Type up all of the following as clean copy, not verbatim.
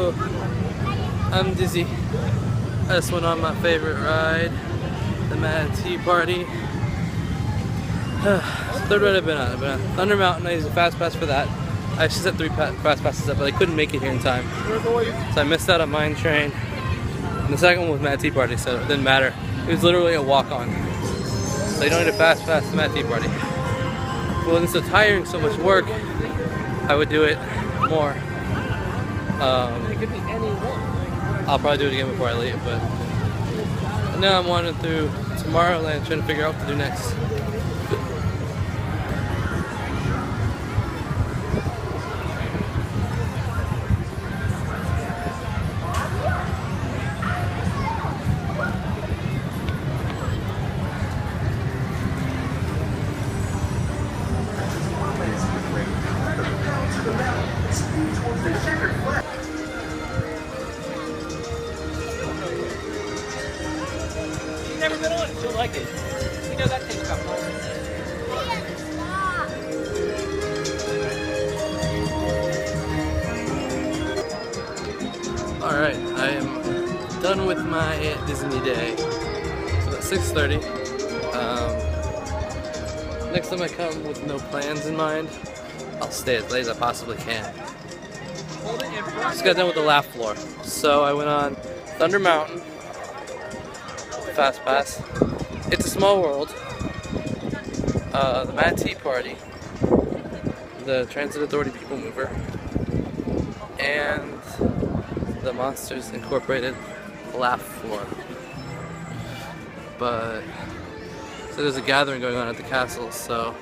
So I'm dizzy. I just went on my favorite ride, the Mad Tea Party. Third ride I've been on. Thunder Mountain. I used a fast pass for that. I actually set 3 fast passes up, but I couldn't make it here in time. So I missed out on Mine Train. And the second one was Mad Tea Party, so it didn't matter. It was literally a walk-on. So you don't need a fast pass to Mad Tea Party. If it wasn't so tiring, so much work, I would do it more. It could be any one. I'll probably do it again before I leave, but now I'm wandering through Tomorrowland trying to figure out what to do next. You've never been on it, you'll like it. You know that takes about 5 minutes. Alright, I am done with my Disney day. It's about 6:30. Next time I come with no plans in mind, I'll stay as late as I possibly can. Just got done with the laugh floor. So I went on Thunder Mountain, Fast Pass, It's a Small World, the Mad Tea Party, the Transit Authority People Mover, and the Monsters Incorporated laugh floor. But so there's a gathering going on at the castle, so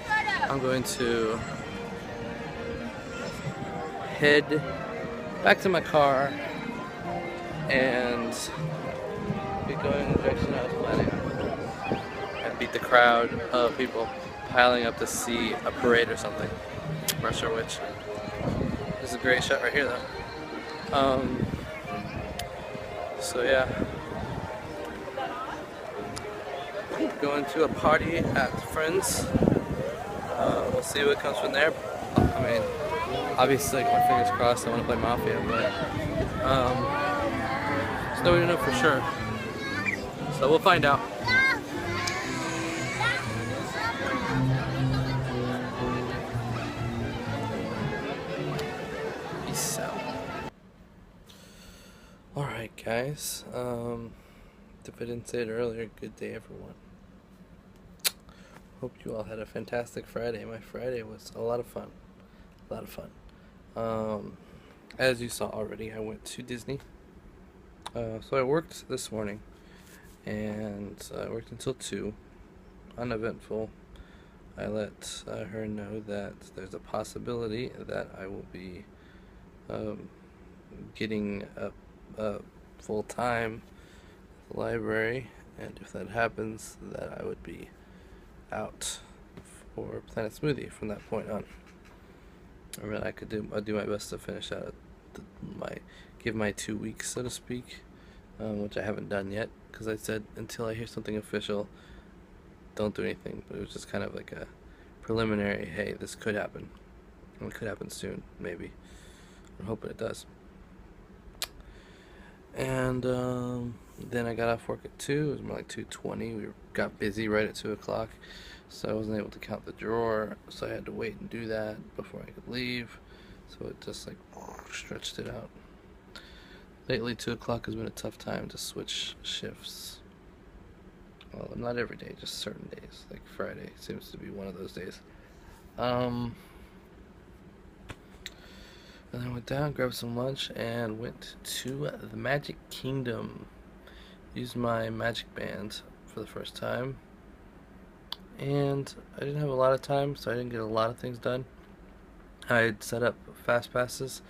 I'm going to head back to my car and be going in the direction I was planning and beat the crowd of people piling up to see a parade or something. I'm not sure which. This is a great shot right here though. So yeah. Going to a party at Friends. We'll see what comes from there. I mean, obviously, my fingers crossed, I want to play Mafia, but there's no way to know for sure. So we'll find out. Peace out. Alright guys, if I didn't say it earlier, good day everyone. Hope you all had a fantastic Friday. My Friday was a lot of fun. As you saw already, I went to Disney. So I worked this morning, and I worked until 2, uneventful. I let her know that there's a possibility that I will be getting a full-time at the library, and if that happens, that I would be out for Planet Smoothie from that point on. I mean, I'll do my best to finish out give my 2 weeks, so to speak, which I haven't done yet, because I said until I hear something official, don't do anything. But it was just kind of like a preliminary, hey, this could happen. It could happen soon, maybe. I'm hoping it does. And then I got off work at 2. It was more like 2:20. We got busy right at 2 o'clock, so I wasn't able to count the drawer, so I had to wait and do that before I could leave. So it just like stretched it out. Lately, 2 o'clock has been a tough time to switch shifts. Well, not every day, just certain days. Like Friday seems to be one of those days. And then I went down, grabbed some lunch, and went to the Magic Kingdom. Used my Magic Band for the first time. And I didn't have a lot of time, so I didn't get a lot of things done. I had set up fast passes,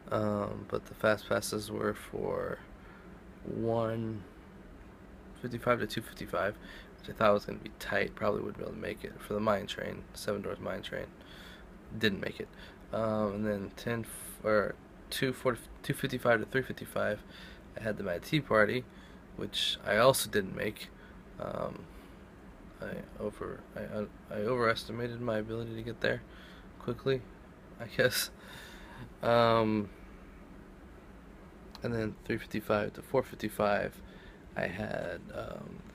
but the fast passes were for 1:55 to 2:55, which I thought was going to be tight. Probably wouldn't be able to make it for the Mine Train, 7 Doors Mine Train. Didn't make it. And then 2:55 to 3:55, I had the Mad Tea Party, which I also didn't make. I overestimated my ability to get there quickly, I guess. Um, and then 355 to 455, I had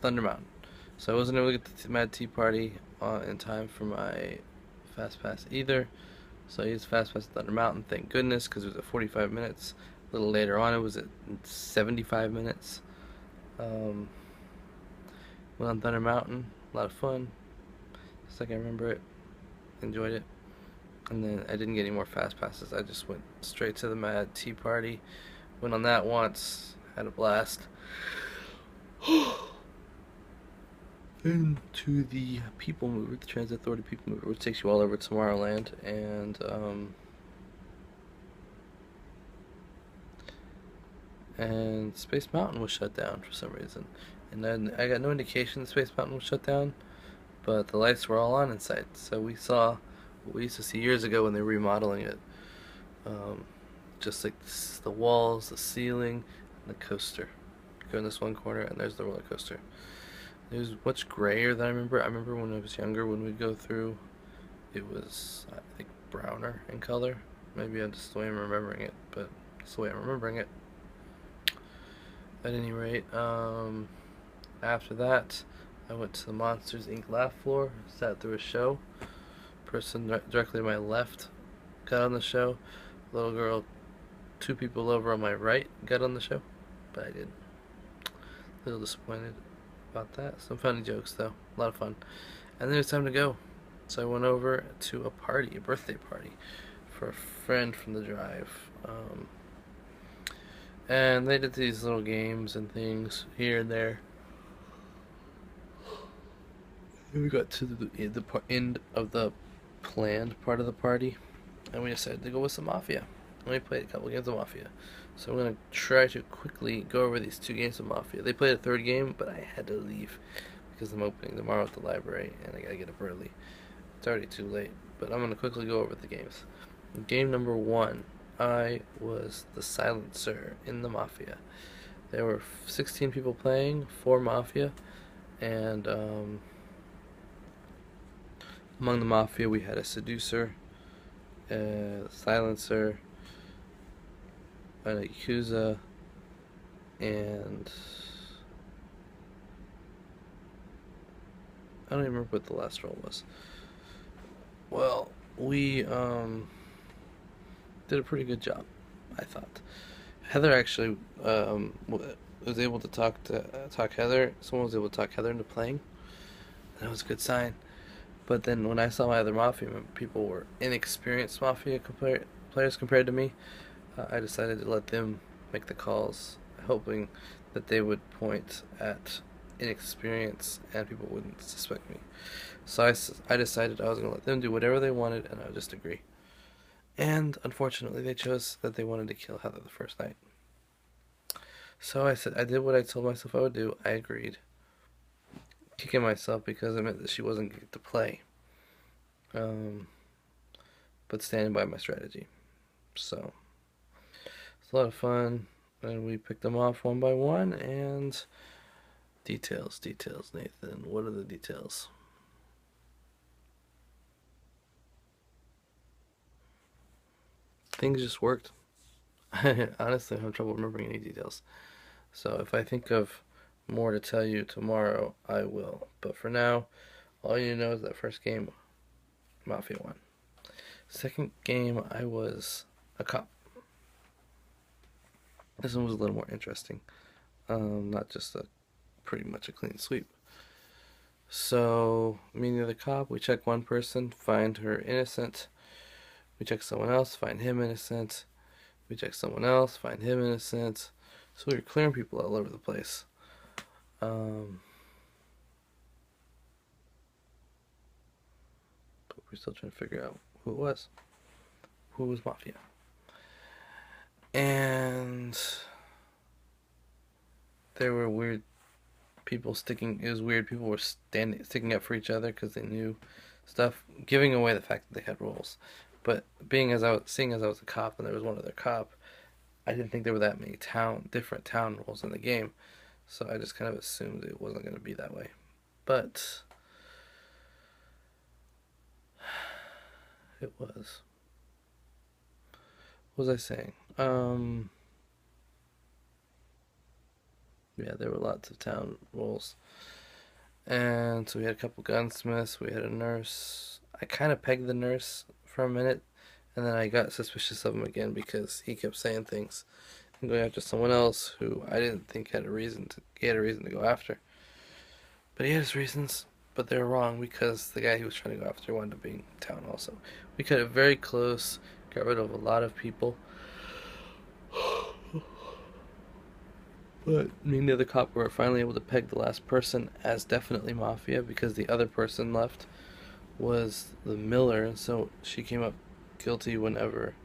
Thunder Mountain. So I wasn't able to get the Mad Tea Party in time for my Fast Pass either. So I used Fast Pass at Thunder Mountain, thank goodness, because it was at 45 minutes. A little later on, it was at 75 minutes. Um, Went on Thunder Mountain, a lot of fun. Just like I remember it, enjoyed it. And then I didn't get any more Fast Passes. I just went straight to the Mad Tea Party. Went on that once, had a blast. Into the People Mover, the Transit Authority People Mover, which takes you all over Tomorrowland, and Space Mountain was shut down for some reason. And then I got no indication Space Mountain was shut down, but the lights were all on inside. So we saw what we used to see years ago when they were remodeling it. Um, just like the walls, the ceiling, and the coaster. Go in this one corner, and there's the roller coaster. It was much grayer than I remember. I remember when I was younger, when we'd go through, it was, I think, browner in color. Maybe I'm just the way I'm remembering it, but it's the way I'm remembering it. At any rate, after that, I went to the Monsters Inc. laugh floor, sat through a show. Person directly to my left got on the show. Little girl, two people over on my right got on the show, but I didn't. A little disappointed about that. Some funny jokes though, a lot of fun. And then it was time to go, so I went over to a party, a birthday party, for a friend from the drive. And they did these little games and things here and there. And we got to the end of the planned part of the party, and we decided to go with some Mafia. And we played a couple games of Mafia. So I'm gonna try to quickly go over these two games of Mafia. They played a third game, but I had to leave because I'm opening tomorrow at the library, and I gotta get up early. It's already too late, but I'm gonna quickly go over the games. Game number one, I was the silencer in the Mafia. There were 16 people playing, 4 Mafia, and among the Mafia we had a seducer, a silencer, an Yakuza, and I don't even remember what the last role was. Well, we did a pretty good job, I thought. Heather actually was able to talk Heather. Someone was able to talk Heather into playing. That was a good sign. But then when I saw my other Mafia people were inexperienced players compared to me, I decided to let them make the calls, hoping that they would point at inexperience and people wouldn't suspect me. So I decided I was going to let them do whatever they wanted and I would just agree. And unfortunately, they chose that they wanted to kill Heather the first night. So I said I did what I told myself I would do. I agreed, kicking myself because it meant that she wasn't going to play, um, but standing by my strategy. So it's a lot of fun, and we picked them off one by one. And details, Nathan. What are the details? Things just worked. Honestly, I have trouble remembering any details. So if I think of more to tell you tomorrow, I will. But for now, all you know is that first game, Mafia won. Second game, I was a cop. This one was a little more interesting. Not just a pretty much a clean sweep. So, me and the other cop, we check one person, find her innocent. We check someone else, find him innocent. We check someone else, find him innocent. So we were clearing people all over the place. Um, but we're still trying to figure out who it was. Who was Mafia. And there were weird people sticking. It was weird. People were sticking up for each other because they knew stuff, giving away the fact that they had roles. But seeing as I was a cop and there was one other cop, I didn't think there were that many different town roles in the game. So I just kind of assumed it wasn't going to be that way. But it was. What was I saying? Yeah, there were lots of town roles. And so we had a couple gunsmiths, we had a nurse. I kind of pegged the nurse for a minute, and then I got suspicious of him again because he kept saying things and going after someone else who I didn't think had a reason to. He had a reason to go after, but he had his reasons. But they were wrong because the guy he was trying to go after wound up being in town also. We cut it very close, got rid of a lot of people. But me and the other cop were finally able to peg the last person as definitely Mafia because the other person left was the Miller, and so she came up guilty whenever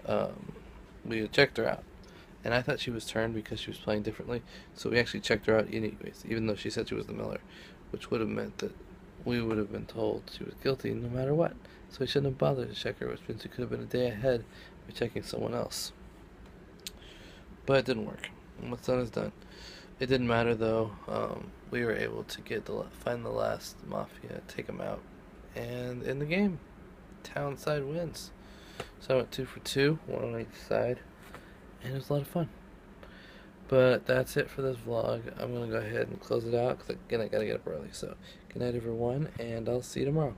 um, we checked her out. And I thought she was turned because she was playing differently, so we actually checked her out anyways, even though she said she was the Miller, which would have meant that we would have been told she was guilty no matter what. So we shouldn't have bothered to check her, which means we could have been a day ahead by checking someone else. But it didn't work. What's done is done. It didn't matter though. We were able to find the last Mafia, take him out, and in the game, town side wins. So I went 2 for 2, one on each side, and it was a lot of fun. But that's it for this vlog. I'm gonna go ahead and close it out because again I gotta get up early. So good night everyone, and I'll see you tomorrow.